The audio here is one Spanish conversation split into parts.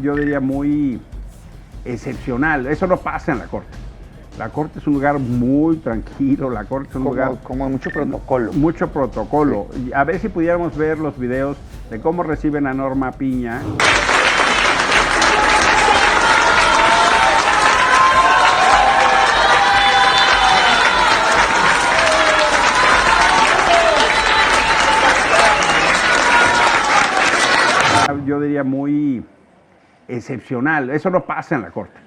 Yo diría muy excepcional. Eso no pasa en la Corte. La Corte es un lugar muy tranquilo, la Corte es un lugar... Como mucho protocolo. Mucho protocolo. Sí. A ver si pudiéramos ver los videos de cómo reciben a Norma Piña. Yo diría muy excepcional. Eso no pasa en la Corte.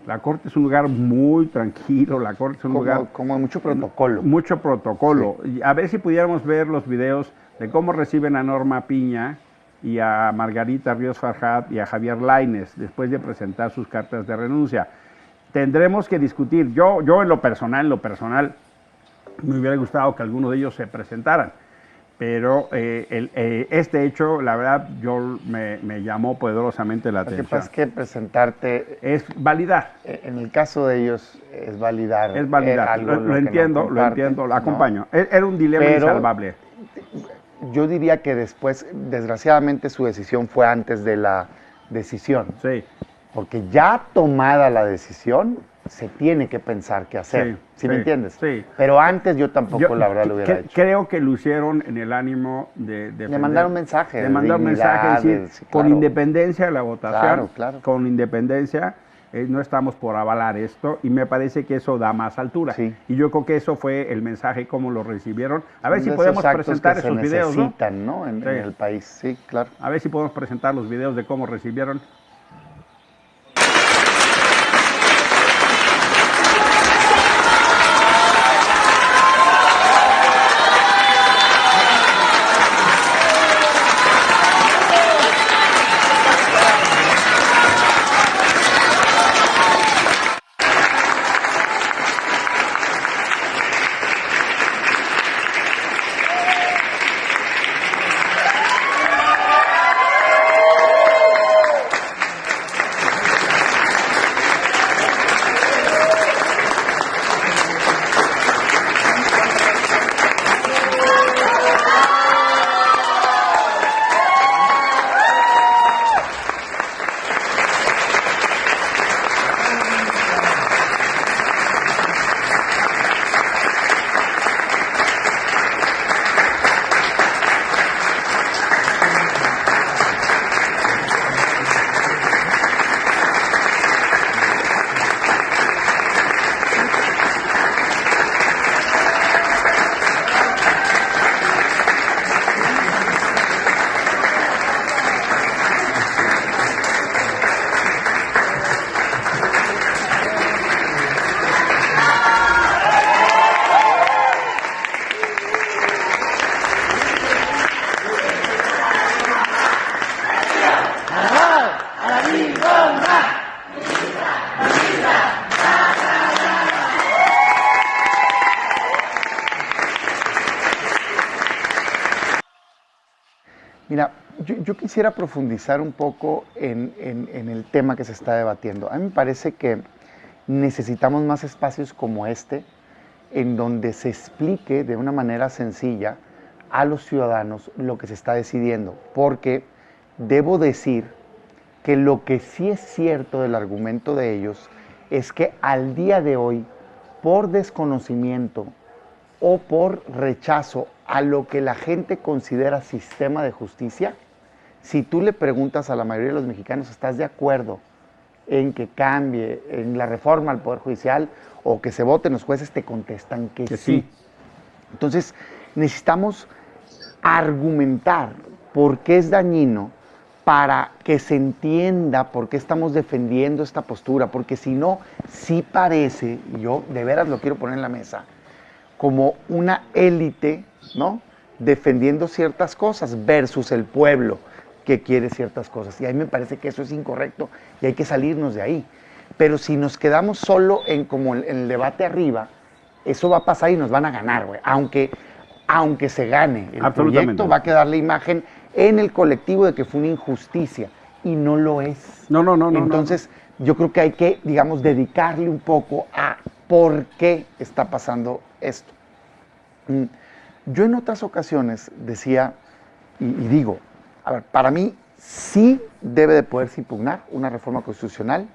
La Corte es un lugar muy tranquilo, la Corte es un lugar... Como mucho protocolo. Mucho protocolo. Sí. A ver si pudiéramos ver los videos de cómo reciben a Norma Piña y a Margarita Ríos Farjat y a Javier Lainez después de presentar sus cartas de renuncia. Tendremos que discutir. Yo en lo personal, me hubiera gustado que alguno de ellos se presentaran. Pero este hecho, la verdad, me llamó poderosamente la atención. Lo que pasa es que presentarte... Es validar. En el caso de ellos, es validar. Es validar. Lo entiendo, lo acompaño. ¿No? Era un dilema insalvable. Yo diría que después, desgraciadamente, su decisión fue antes de la decisión. Sí. Porque ya tomada la decisión, se tiene que pensar qué hacer. ¿Sí me entiendes? Sí. Pero antes yo tampoco, la verdad, lo hubiera hecho. Creo que lo hicieron en el ánimo de mandar un mensaje. De mandar un mensaje, es decir, sí, claro, con independencia de la votación, claro. Con independencia, no estamos por avalar esto, y me parece que eso da más altura. Sí. Y yo creo que eso fue el mensaje, cómo lo recibieron. A ver si podemos presentar esos videos, ¿no? Necesitan, ¿no? En el país, sí, claro. A ver si podemos presentar los videos de cómo recibieron. Mira, yo quisiera profundizar un poco en el tema que se está debatiendo. A mí me parece que necesitamos más espacios como este, en donde se explique de una manera sencilla a los ciudadanos lo que se está decidiendo. Porque debo decir que lo que sí es cierto del argumento de ellos es que al día de hoy, por desconocimiento o por rechazo a lo que la gente considera sistema de justicia, si tú le preguntas a la mayoría de los mexicanos, ¿estás de acuerdo en que cambie, en la reforma al Poder Judicial o que se voten los jueces? Te contestan que sí. Entonces, necesitamos argumentar por qué es dañino para que se entienda por qué estamos defendiendo esta postura, porque si no, sí parece, y yo de veras lo quiero poner en la mesa, como una élite, ¿no?, defendiendo ciertas cosas versus el pueblo que quiere ciertas cosas. Y a mí me parece que eso es incorrecto y hay que salirnos de ahí. Pero si nos quedamos solo en como en el debate arriba, eso va a pasar y nos van a ganar, güey. Aunque se gane, el proyecto va a quedar la imagen en el colectivo de que fue una injusticia y no lo es. No. Entonces, yo creo que hay que, digamos, dedicarle un poco a por qué está pasando esto. Yo en otras ocasiones decía, y digo, a ver, para mí sí debe de poderse impugnar una reforma constitucional.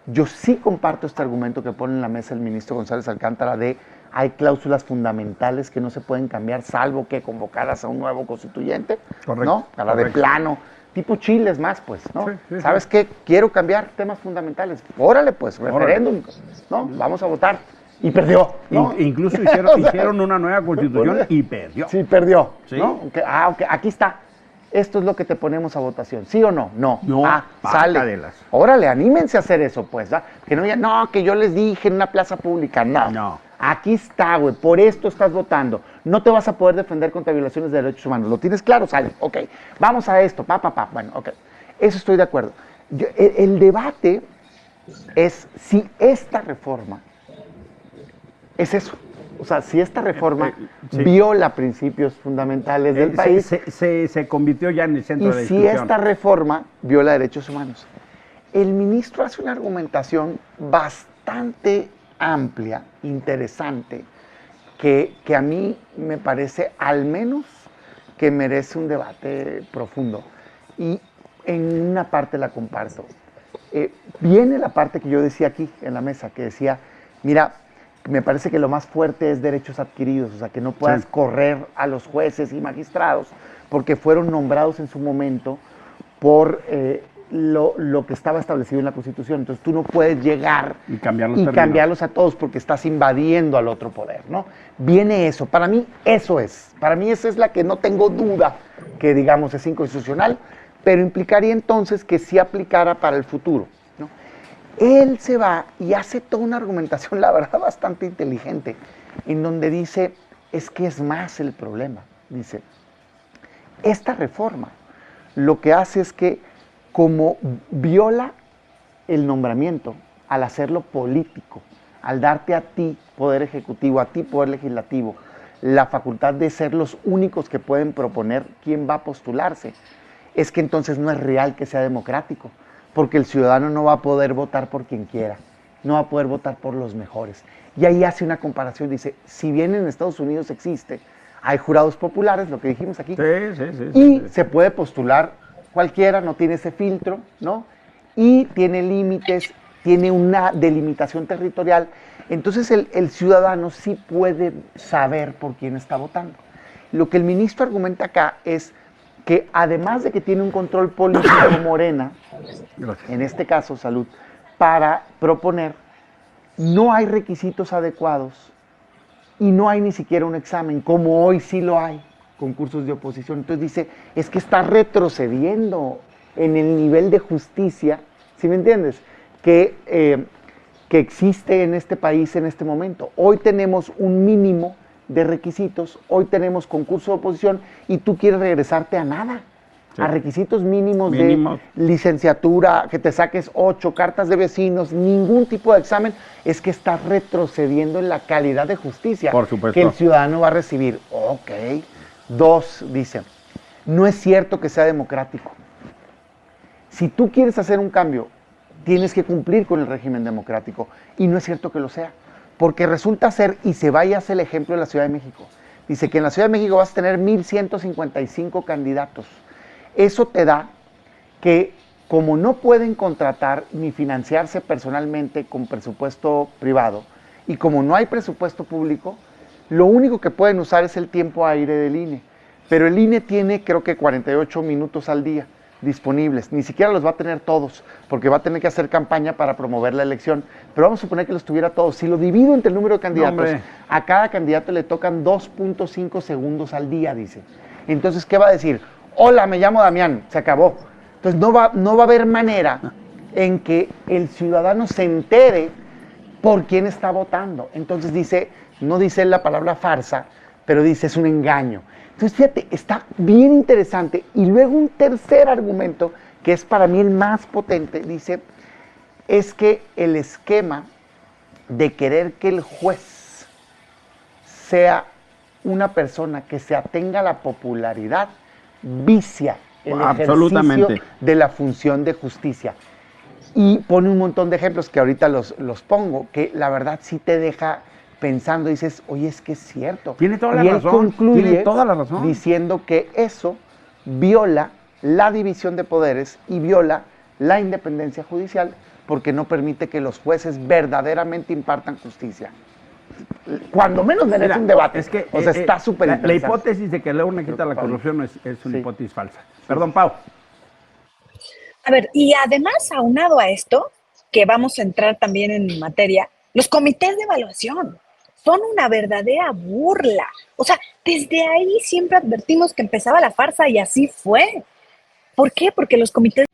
Yo sí comparto este argumento que pone en la mesa el ministro González Alcántara de hay cláusulas fundamentales que no se pueden cambiar salvo que convocadas a un nuevo constituyente, Correcto, ¿no? A la de plano, tipo Chile es más, pues, ¿no? Sí, ¿Sabes qué? Quiero cambiar temas fundamentales. Órale, pues, referéndum, ¿no? Vamos a votar. Y perdió, ¿no? Incluso hicieron una nueva constitución y perdió. Sí, perdió, ¿Sí? ¿no? Okay, aquí está. Esto es lo que te ponemos a votación, ¿sí o no? No. Sale. Órale, anímense a hacer eso, pues, ¿va? Que no digan, no, que yo les dije en una plaza pública, no. Aquí está, güey, por esto estás votando. No te vas a poder defender contra violaciones de derechos humanos. ¿Lo tienes claro? Sale, ok. Vamos a esto, Bueno, ok. Eso estoy de acuerdo. El debate es si esta reforma es eso. O sea, si esta reforma viola principios fundamentales del país. Se convirtió ya en el centro de discusión. Y si esta reforma viola derechos humanos. El ministro hace una argumentación bastante amplia, interesante, que a mí me parece al menos que merece un debate profundo. Y en una parte la comparto. Viene la parte que yo decía aquí en la mesa, que decía, mira, me parece que lo más fuerte es derechos adquiridos, o sea, que no puedas correr a los jueces y magistrados porque fueron nombrados en su momento por lo que estaba establecido en la Constitución. Entonces tú no puedes llegar y cambiarlos a todos porque estás invadiendo al otro poder, ¿no? Viene eso. Para mí eso es. Para mí esa es la que no tengo duda que, digamos, es inconstitucional, pero implicaría entonces que sí aplicara para el futuro. Él se va y hace toda una argumentación, la verdad, bastante inteligente, en donde dice, es que es más el problema. Dice, esta reforma lo que hace es que como viola el nombramiento al hacerlo político, al darte a ti, Poder Ejecutivo, a ti, Poder Legislativo, la facultad de ser los únicos que pueden proponer quién va a postularse, es que entonces no es real que sea democrático. Porque el ciudadano no va a poder votar por quien quiera, no va a poder votar por los mejores. Y ahí hace una comparación, dice, si bien en Estados Unidos existe, hay jurados populares, lo que dijimos aquí, y se puede postular cualquiera, no tiene ese filtro, ¿no? Y tiene límites, tiene una delimitación territorial, entonces el ciudadano sí puede saber por quién está votando. Lo que el ministro argumenta acá es que además de que tiene un control político Morena, en este caso Salud, para proponer, no hay requisitos adecuados y no hay ni siquiera un examen, como hoy sí lo hay, concursos de oposición. Entonces dice, es que está retrocediendo en el nivel de justicia, ¿sí me entiendes?, que existe en este país en este momento. Hoy tenemos un mínimo de requisitos, hoy tenemos concurso de oposición y tú quieres regresarte a nada, a requisitos mínimos de licenciatura, que te saques 8 cartas de vecinos, ningún tipo de examen, es que estás retrocediendo en la calidad de justicia que el ciudadano va a recibir. Ok. 2, dice, no es cierto que sea democrático. Si tú quieres hacer un cambio, tienes que cumplir con el régimen democrático y no es cierto que lo sea. Porque resulta ser, y se vaya a hacer el ejemplo de la Ciudad de México, dice que en la Ciudad de México vas a tener 1,155 candidatos. Eso te da que, como no pueden contratar ni financiarse personalmente con presupuesto privado, y como no hay presupuesto público, lo único que pueden usar es el tiempo aire del INE. Pero el INE tiene, creo que 48 minutos al día disponibles, ni siquiera los va a tener todos, porque va a tener que hacer campaña para promover la elección, pero vamos a suponer que los tuviera todos. Si lo divido entre el número de candidatos, a cada candidato le tocan 2.5 segundos al día, dice. Entonces, ¿qué va a decir? Hola, me llamo Damián, se acabó. Entonces, no va a haber manera en que el ciudadano se entere por quién está votando. Entonces dice, no dice la palabra farsa, pero dice es un engaño. Entonces, fíjate, está bien interesante. Y luego un tercer argumento, que es para mí el más potente, dice, es que el esquema de querer que el juez sea una persona que se atenga a la popularidad, vicia el ejercicio de la función de justicia. Y pone un montón de ejemplos que ahorita los pongo, que la verdad sí te deja pensando, dices, oye, es que es cierto. Tiene toda la razón. Concluye tiene toda la razón diciendo que eso viola la división de poderes y viola la independencia judicial porque no permite que los jueces verdaderamente impartan justicia. Cuando menos merece un debate. Es que, está súper la interesante. hipótesis de que la urna quita la corrupción es una hipótesis falsa. Perdón, Pau. A ver, y además, aunado a esto, que vamos a entrar también en materia, los comités de evaluación son una verdadera burla. O sea, desde ahí siempre advertimos que empezaba la farsa y así fue. ¿Por qué? Porque los comités